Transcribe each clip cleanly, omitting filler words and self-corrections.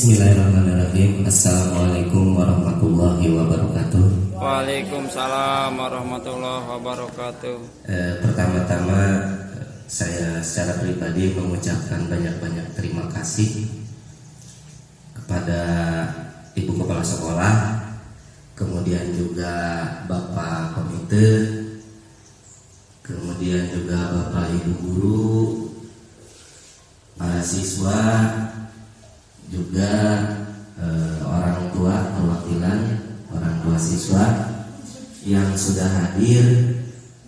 Bismillahirrahmanirrahim. Assalamualaikum warahmatullahi wabarakatuh. Waalaikumsalam warahmatullahi wabarakatuh. Pertama-tama saya secara pribadi mengucapkan banyak-banyak terima kasih kepada Ibu Kepala Sekolah, kemudian juga Bapak Komite, kemudian juga Bapak Ibu Guru, para siswa, juga orang tua, perwakilan orang tua siswa yang sudah hadir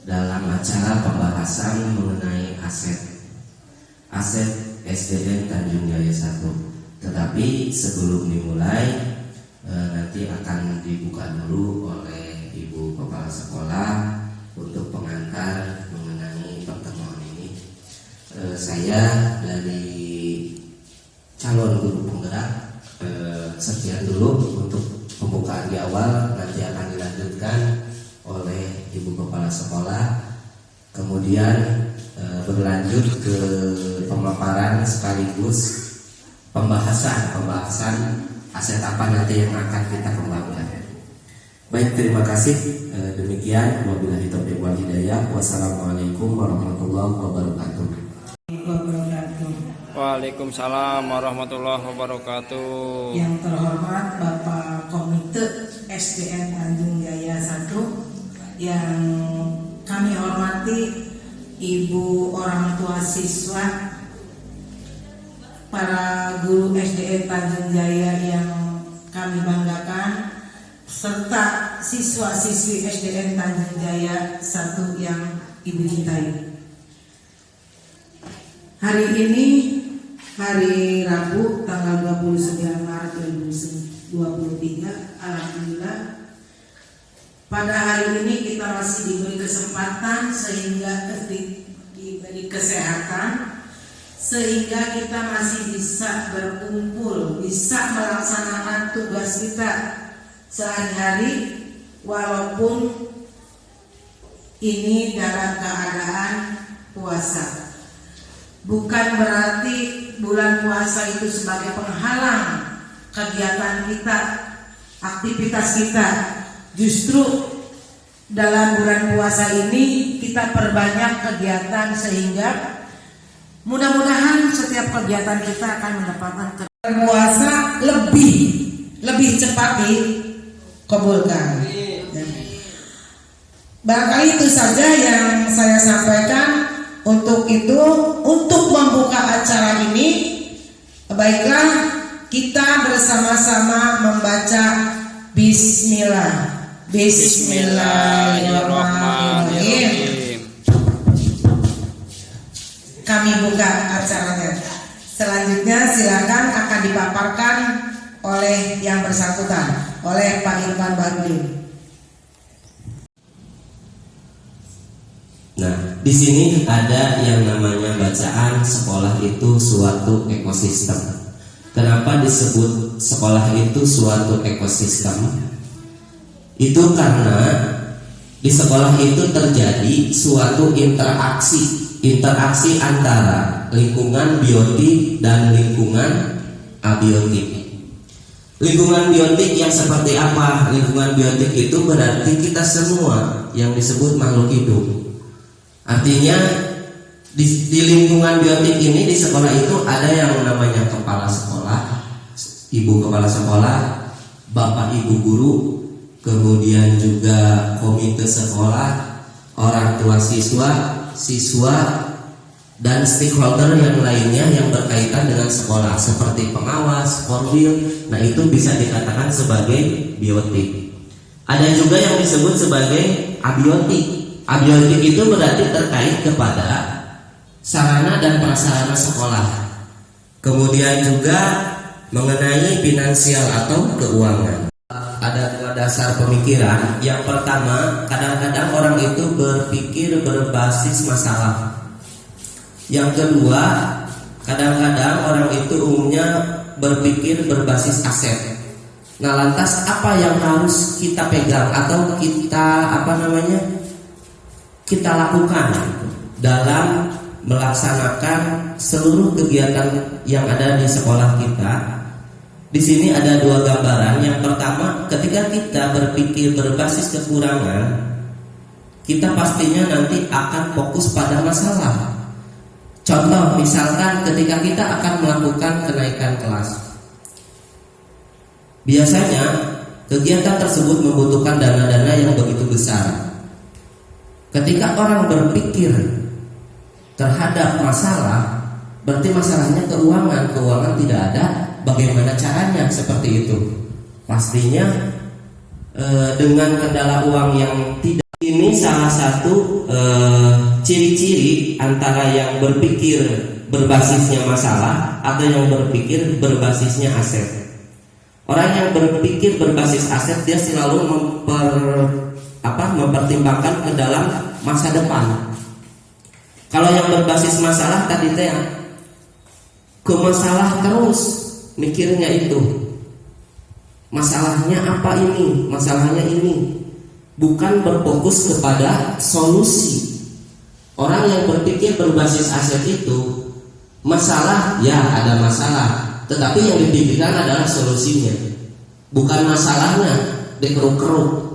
dalam acara pembahasan mengenai aset SDN Tanjung Jaya 1. Tetapi sebelum dimulai, nanti akan dibuka dulu oleh Ibu Kepala Sekolah untuk pengantar mengenai pertemuan ini. Saya dari calon guru penggerak, sekian dulu untuk pembukaan di awal. Nanti akan dilanjutkan oleh Ibu Kepala Sekolah, kemudian berlanjut ke pemaparan sekaligus pembahasan aset apa nanti yang akan kita kembangkan. Baik, terima kasih. Demikian, wabillahi taufiq wal hidayah. Wassalamualaikum warahmatullahi wabarakatuh. Waalaikumsalam warahmatullahi wabarakatuh. Yang terhormat Bapak Komite SDN Tanjung Jaya 1, yang kami hormati Ibu orang tua siswa, para guru SDN Tanjung Jaya yang kami banggakan, serta siswa-siswi SDN Tanjung Jaya 1 yang Ibu cintai. Hari ini hari Rabu tanggal 29 Maret 2023, alhamdulillah pada hari ini kita masih diberi kesempatan sehingga diberi kesehatan sehingga kita masih bisa berkumpul, bisa melaksanakan tugas kita sehari-hari walaupun ini dalam keadaan puasa. Bukan berarti bulan puasa itu sebagai penghalang kegiatan kita, aktivitas kita. Justru dalam bulan puasa ini kita perbanyak kegiatan sehingga mudah-mudahan setiap kegiatan kita akan mendapatkan puasa lebih cepat dikabulkan. Barangkali itu saja yang saya sampaikan. Untuk itu, untuk membuka acara ini, baiklah kita bersama-sama membaca Bismillah. Bismillahirrahmanirrahim. Kami buka acaranya. Selanjutnya silakan akan dipaparkan oleh yang bersangkutan, oleh Pak Irfan Bahrudin. Nah, di sini ada yang namanya bacaan sekolah itu suatu ekosistem. Kenapa disebut sekolah itu suatu ekosistem? Itu karena di sekolah itu terjadi suatu interaksi antara lingkungan biotik dan lingkungan abiotik. Lingkungan biotik yang seperti apa? Lingkungan biotik itu berarti kita semua yang disebut makhluk hidup. Artinya di lingkungan biotik ini, di sekolah itu ada yang namanya kepala sekolah, ibu kepala sekolah, bapak ibu guru, kemudian juga komite sekolah, orang tua siswa, dan stakeholder yang lainnya yang berkaitan dengan sekolah seperti pengawas, korwil. Nah, itu bisa dikatakan sebagai biotik. Ada juga yang disebut sebagai abiotik. Abiotik itu berarti terkait kepada sarana dan prasarana sekolah. Kemudian juga mengenai finansial atau keuangan. Ada dua dasar pemikiran. Yang pertama, kadang-kadang orang itu berpikir berbasis masalah. Yang kedua, kadang-kadang orang itu umumnya berpikir berbasis aset. Nah, lantas apa yang harus kita pegang atau kita lakukan dalam melaksanakan seluruh kegiatan yang ada di sekolah kita Di sini ada dua gambaran. Yang pertama, ketika kita berpikir berbasis kekurangan, kita pastinya nanti akan fokus pada masalah. Contoh, misalkan ketika kita akan melakukan kenaikan kelas, biasanya kegiatan tersebut membutuhkan dana-dana yang begitu besar. Ketika orang berpikir terhadap masalah, berarti masalahnya keuangan tidak ada. Bagaimana caranya seperti itu? Pastinya dengan kendala uang yang tidak. Ini salah satu ciri-ciri antara yang berpikir berbasisnya masalah atau yang berpikir berbasisnya aset. Orang yang berpikir berbasis aset, dia selalu mempertimbangkan ke dalam masa depan. Kalau yang berbasis masalah tadi teh ke masalah terus mikirnya itu. Masalahnya apa ini? Masalahnya ini. Bukan berfokus kepada solusi. Orang yang berpikir berbasis aset itu, masalah ya ada masalah, tetapi yang dipikirkan adalah solusinya. Bukan masalahnya dikeruk-keruk.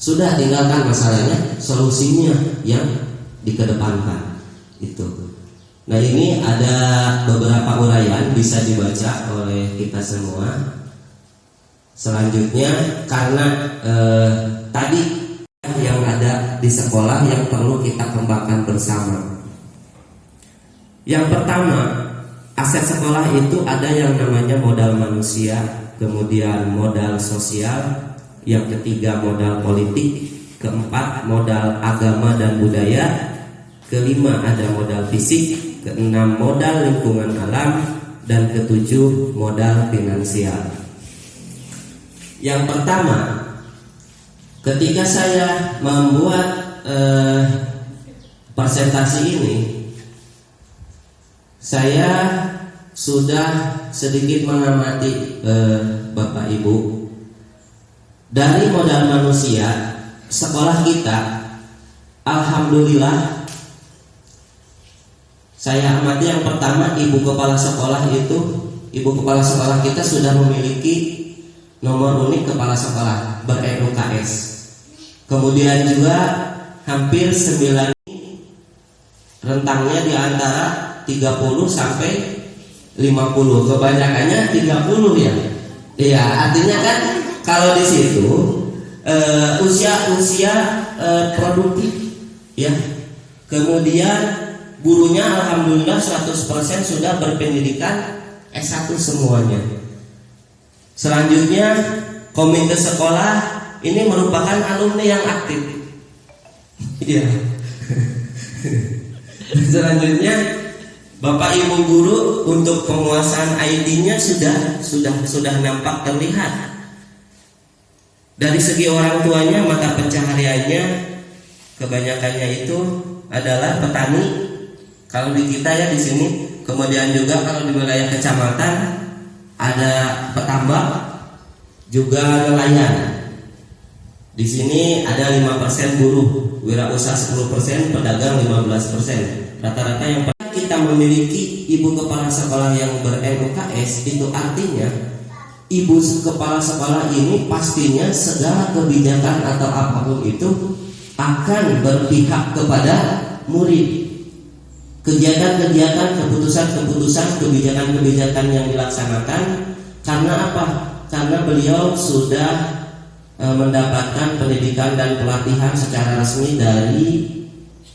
Sudah, tinggalkan masalahnya, solusinya yang dikedepankan. Itu. Nah, ini ada beberapa uraian bisa dibaca oleh kita semua. Selanjutnya, karena tadi yang ada di sekolah yang perlu kita kembangkan bersama. Yang pertama, aset sekolah itu ada yang namanya modal manusia, kemudian modal sosial, yang ketiga modal politik, keempat modal agama dan budaya, kelima ada modal fisik, keenam modal lingkungan alam, dan ketujuh modal finansial. Yang pertama, ketika saya membuat presentasi ini, saya sudah sedikit mengamati Bapak Ibu. Dari modal manusia, sekolah kita, alhamdulillah, saya amati yang pertama, ibu kepala sekolah kita sudah memiliki nomor unik kepala sekolah ber-NUKS. Kemudian juga hampir 9 rentangnya di antara 30 sampai 50. Kebanyakannya 30 ya. Iya, artinya kan kalau di situ usia produktif ya. Kemudian gurunya alhamdulillah 100% sudah berpendidikan S1 semuanya. Selanjutnya komite sekolah ini merupakan alumni yang aktif. Iya. Selanjutnya Bapak Ibu guru untuk penguasaan ID-nya sudah nampak terlihat. Dari segi orang tuanya, mata pencahariannya kebanyakannya itu adalah petani. Kalau di kita ya di sini, kemudian juga kalau di wilayah kecamatan ada petambak, juga nelayan. Di sini ada 5% buruh, wirausaha 10%, pedagang 15%. Rata-rata yang kita memiliki ibu kepala sekolah yang ber-NUKS, itu artinya ibu kepala sekolah ini pastinya segala kebijakan atau apapun itu akan berpihak kepada murid. Kegiatan-kegiatan, keputusan-keputusan, kebijakan-kebijakan yang dilaksanakan, karena apa? Karena beliau sudah mendapatkan pendidikan dan pelatihan secara resmi dari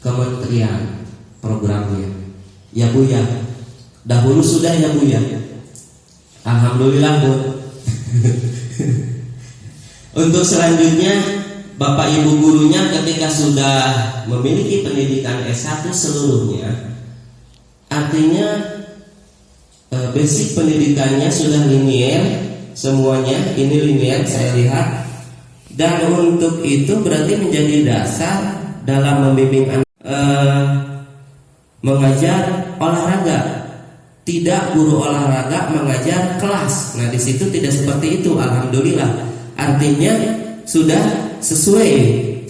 kementerian programnya. Ya Bu ya, dahulu sudah ya Bu ya. Alhamdulillah Bu. Untuk selanjutnya, Bapak Ibu gurunya ketika sudah memiliki pendidikan S1 seluruhnya, artinya basic pendidikannya sudah linier semuanya. Ini linier saya lihat. Dan untuk itu berarti menjadi dasar dalam membimbing anak mengajar olahraga. Tidak guru olahraga mengajar kelas. Nah di situ tidak seperti itu. Alhamdulillah. Artinya sudah sesuai,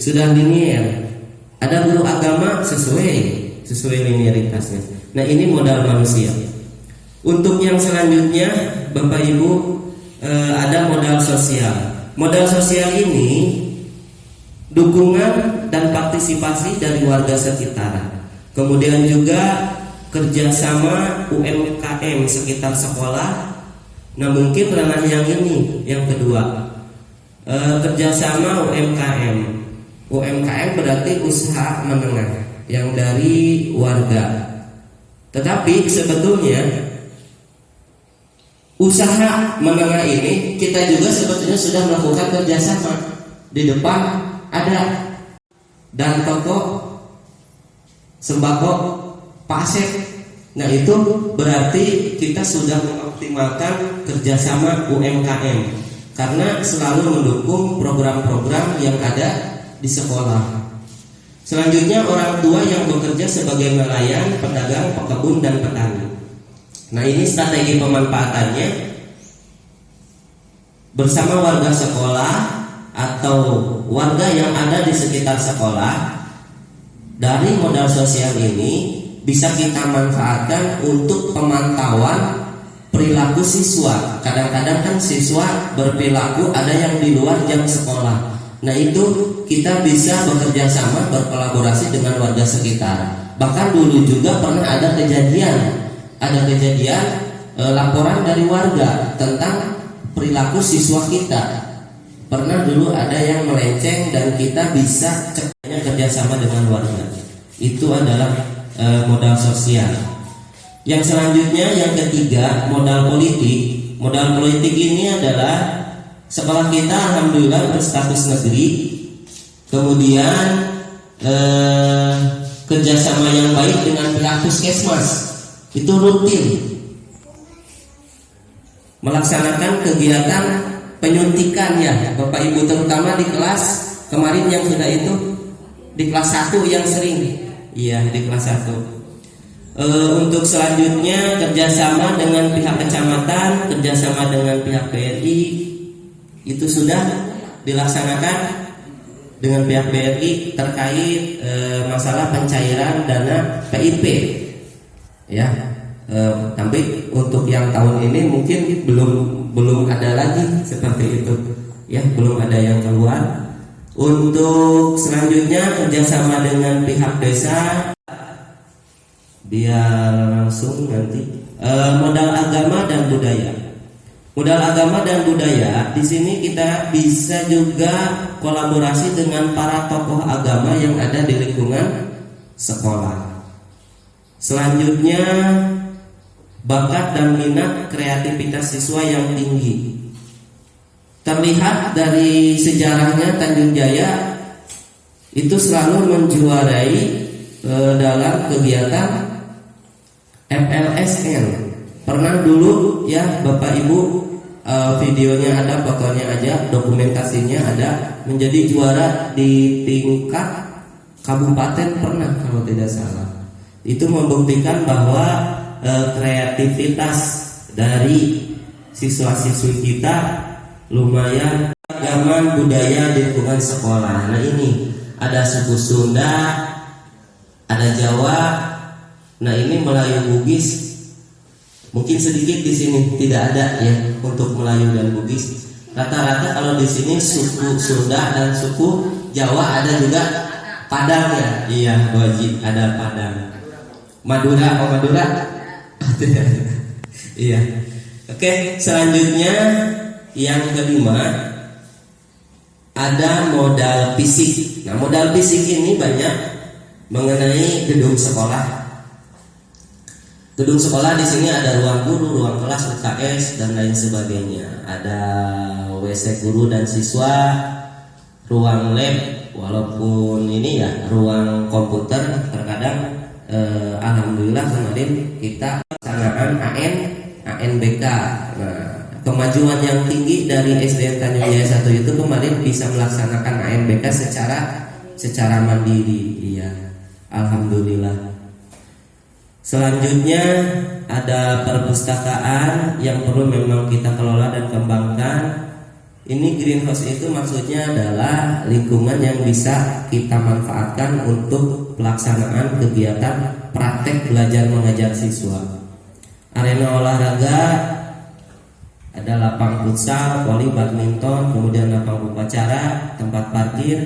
sudah linier. Ada guru agama sesuai linearitasnya. Nah ini modal manusia. Untuk yang selanjutnya, Bapak Ibu, ada modal sosial. Modal sosial ini dukungan dan partisipasi dari warga sekitar. Kemudian juga kerjasama UMKM sekitar sekolah. Nah mungkin ranah yang ini yang kedua, kerjasama UMKM. UMKM berarti usaha menengah yang dari warga. Tetapi sebetulnya usaha menengah ini kita juga sebetulnya sudah melakukan kerjasama. Di depan ada dan toko sembako Pak Asep. Nah itu berarti kita sudah mengoptimalkan kerjasama UMKM karena selalu mendukung program-program yang ada di sekolah. Selanjutnya orang tua yang bekerja sebagai nelayan, pedagang, pekebun dan petani. Nah ini strategi pemanfaatannya bersama warga sekolah atau warga yang ada di sekitar sekolah. Dari modal sosial ini bisa kita manfaatkan untuk pemantauan perilaku siswa. Kadang-kadang kan siswa berperilaku ada yang di luar jam sekolah. Nah itu kita bisa bekerja sama, berkolaborasi dengan warga sekitar. Bahkan dulu juga pernah ada kejadian laporan dari warga tentang perilaku siswa kita. Pernah dulu ada yang melenceng dan kita bisa ceknya kerjasama dengan warga. Itu adalah modal sosial. Yang selanjutnya yang ketiga modal politik. Modal politik ini adalah sekolah kita alhamdulillah berstatus negeri. Kemudian kerjasama yang baik dengan pihak puskesmas itu rutin melaksanakan kegiatan penyuntikan ya Bapak Ibu, terutama di kelas kemarin yang sudah itu di kelas 1 yang sering di kelas 1. Untuk selanjutnya kerjasama dengan pihak kecamatan, kerjasama dengan pihak BRI itu sudah dilaksanakan dengan pihak BRI terkait masalah pencairan dana PIP ya. Tapi untuk yang tahun ini mungkin belum ada lagi seperti itu ya, belum ada yang keluar. Untuk selanjutnya kerjasama dengan pihak desa biar langsung nanti modal agama dan budaya. Modal agama dan budaya di sini kita bisa juga kolaborasi dengan para tokoh agama yang ada di lingkungan sekolah. Selanjutnya bakat dan minat kreativitas siswa yang tinggi. Terlihat dari sejarahnya Tanjung Jaya itu selalu menjuarai dalam kegiatan FLSN. Pernah dulu ya Bapak Ibu, videonya ada, fotonya aja, dokumentasinya ada, menjadi juara di tingkat kabupaten pernah kalau tidak salah. Itu membuktikan bahwa kreativitas dari siswa-siswi kita lumayan. Agama budaya di lingkungan sekolah. Nah ini ada suku Sunda, ada Jawa. Nah ini Melayu Bugis. Mungkin sedikit di sini tidak ada ya untuk Melayu dan Bugis. Rata-rata kalau di sini suku Sunda dan suku Jawa, ada juga Padang ya. Iya wajib ada Padang. Madura, Madura. Iya. Oke, selanjutnya yang kelima ada modal fisik. Nah, modal fisik ini banyak mengenai gedung sekolah. Gedung sekolah di sini ada ruang guru, ruang kelas, UKS dan lain sebagainya. Ada WC guru dan siswa, ruang lab, walaupun ini ya ruang komputer terkadang. Alhamdulillah kemarin kita melaksanakan ANBK. Nah, kemajuan yang tinggi dari SDN Tanjung Jaya 1 itu kemarin bisa melaksanakan ANBK secara mandiri. Iya, alhamdulillah. Selanjutnya ada perpustakaan yang perlu memang kita kelola dan kembangkan. Ini greenhouse itu maksudnya adalah lingkungan yang bisa kita manfaatkan untuk pelaksanaan kegiatan praktek belajar mengajar siswa. Arena olahraga ada lapang futsal, voli, badminton, kemudian lapang upacara, tempat parkir.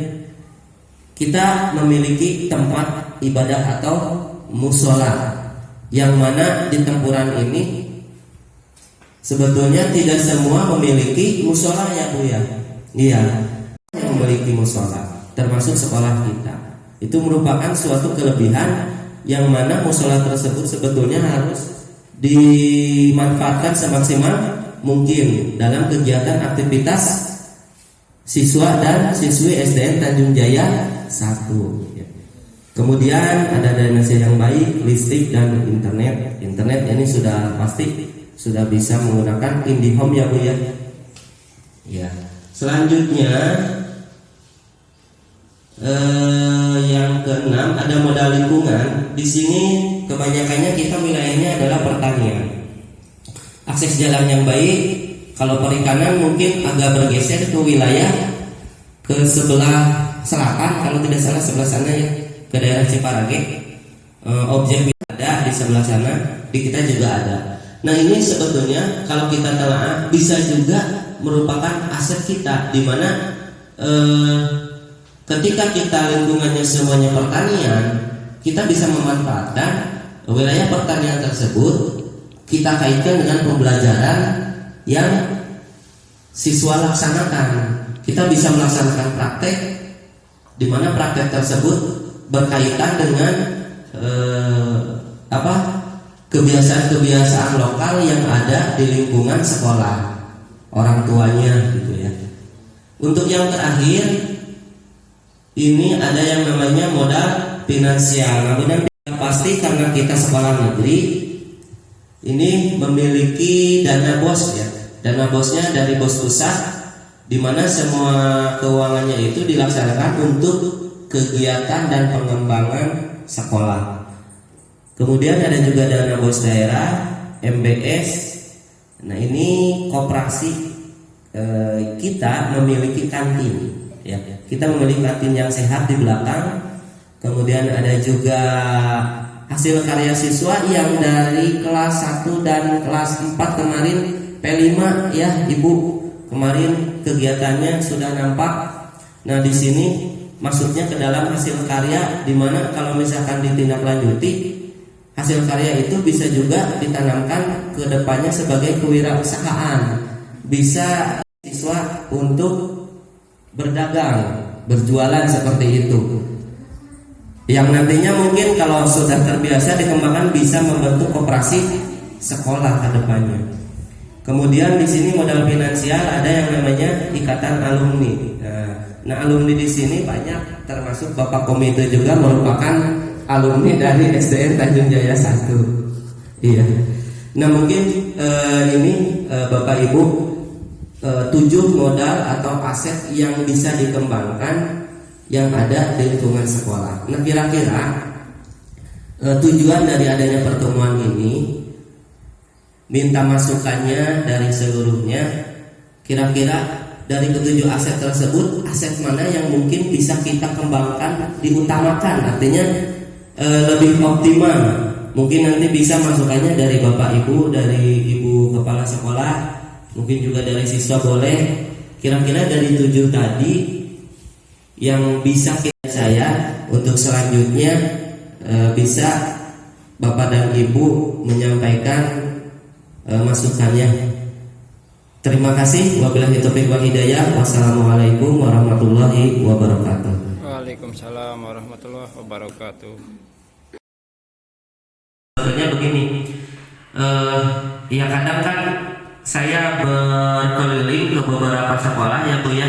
Kita memiliki tempat ibadah atau musola, yang mana di Tempuran ini sebetulnya tidak semua memiliki musola ya Bu ya. Iya, yang memiliki musola, termasuk sekolah kita. Itu merupakan suatu kelebihan yang mana musola tersebut sebetulnya harus dimanfaatkan semaksimal mungkin dalam kegiatan aktivitas siswa dan siswi SDN Tanjung Jaya 1. Kemudian ada drainase yang baik, listrik dan internet. Internet ini sudah pasti sudah bisa menggunakan IndiHome ya Bu ya. Ya. Selanjutnya yang keenam ada modal lingkungan. Di sini kebanyakannya kita wilayahnya adalah pertanian. Akses jalan yang baik, kalau perikanan mungkin agak bergeser ke wilayah ke sebelah selatan, kalau tidak salah sebelah sana ya, ke daerah Ciparage. Objek ada di sebelah sana, di kita juga ada. Nah ini sebetulnya kalau kita telah bisa juga merupakan aset kita, di mana ketika kita lingkungannya semuanya pertanian, kita bisa memanfaatkan wilayah pertanian tersebut. Kita kaitkan dengan pembelajaran yang siswa laksanakan. Kita bisa melaksanakan praktek, di mana praktek tersebut berkaitan dengan kebiasaan-kebiasaan lokal yang ada di lingkungan sekolah, orang tuanya gitu ya. Untuk yang terakhir ini ada yang namanya modal finansial. Namun yang pasti karena kita sekolah negeri ini memiliki dana bos ya. Dana bosnya dari bos pusat, di mana semua keuangannya itu dilaksanakan untuk kegiatan dan pengembangan sekolah. Kemudian ada juga dana bos daerah, MBS. Nah ini koperasi kita memiliki kantin ya. Kita memiliki kantin yang sehat di belakang. Kemudian ada juga hasil karya siswa yang dari kelas 1 dan kelas 4 kemarin P5 ya Ibu. Kemarin kegiatannya sudah nampak. Nah, di sini masuknya ke dalam hasil karya, di mana kalau misalkan ditindaklanjuti hasil karya itu bisa juga ditanamkan ke depannya sebagai kewirausahaan. Bisa siswa untuk berdagang, berjualan seperti itu. Yang nantinya mungkin kalau sudah terbiasa dikembangkan bisa membentuk koperasi sekolah ke depannya. Kemudian di sini modal finansial ada yang namanya ikatan alumni. Nah, alumni di sini banyak, termasuk Bapak Komite juga merupakan alumni dari SDN Tanjung Jaya 1. Iya. Nah, mungkin ini Bapak Ibu 7 modal atau aset yang bisa dikembangkan yang ada di lingkungan sekolah. Nah, kira-kira tujuan dari adanya pertemuan ini, minta masukannya dari seluruhnya. Kira-kira dari ketujuh aset tersebut, aset mana yang mungkin bisa kita kembangkan, diutamakan, artinya lebih optimal. Mungkin nanti bisa masukannya dari Bapak Ibu, dari Ibu Kepala Sekolah, mungkin juga dari siswa boleh. Kira-kira dari 7 tadi yang bisa saya untuk selanjutnya bisa Bapak dan Ibu menyampaikan masukannya. Terima kasih. Wabillahi taufiq wal hidayah. Wassalamualaikum warahmatullahi wabarakatuh. Waalaikumsalam warahmatullahi wabarakatuh. Sebenarnya begini, ya kadang kan saya berkeliling ke beberapa sekolah ya Bu ya.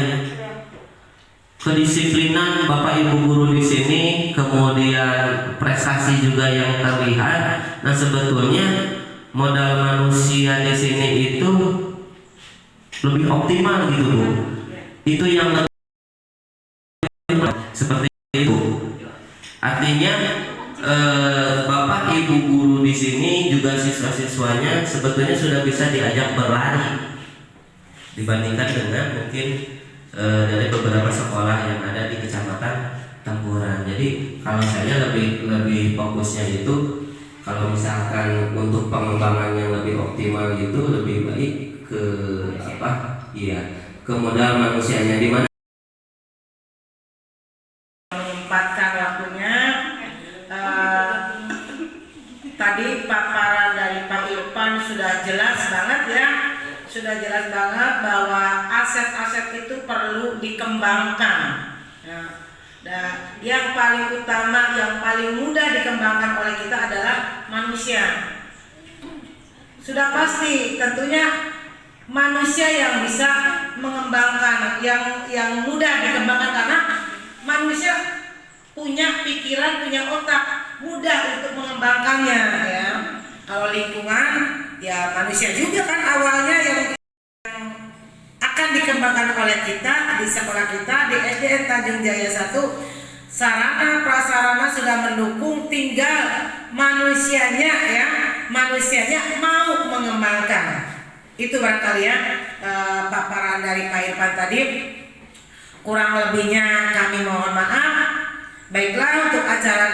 Kedisiplinan Bapak Ibu guru di sini, kemudian prestasi juga yang terlihat. Nah, sebetulnya modal manusia di sini itu lebih optimal gitu Bu. Itu yang lebih seperti itu. Artinya Bapak Ibu guru di sini juga siswa-siswanya sebetulnya sudah bisa diajak berlari dibandingkan dengan mungkin dari beberapa sekolah yang ada di Kecamatan Tempuran. Jadi kalau saya lebih fokusnya itu, kalau misalkan untuk pengembangan yang lebih optimal itu lebih baik ke apa? Iya, ke modal manusianya di mana Menyempatkan waktunya. Tadi paparan dari Pak Irfan sudah jelas banget ya, sudah jelas banget bahwa aset-aset itu perlu dikembangkan. Nah, yang paling utama, yang paling mudah dikembangkan oleh kita adalah manusia. Sudah pasti tentunya manusia yang bisa mengembangkan, yang mudah dikembangkan karena manusia punya pikiran, punya otak, mudah untuk mengembangkannya ya. Kalau lingkungan ya manusia juga kan awalnya yang akan dikembangkan oleh kita di sekolah kita di SDN Tanjung Jaya 1. Sarana prasarana sudah mendukung, tinggal manusianya ya, manusianya mau mengembangkan. Itu barangkali ya paparan dari Pak Irfan tadi. Kurang lebihnya kami mohon maaf. Baiklah, untuk acara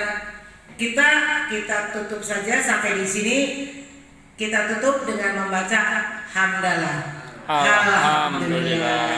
kita tutup saja sampai di sini. Kita tutup dengan membaca hamdalah. Alhamdulillah.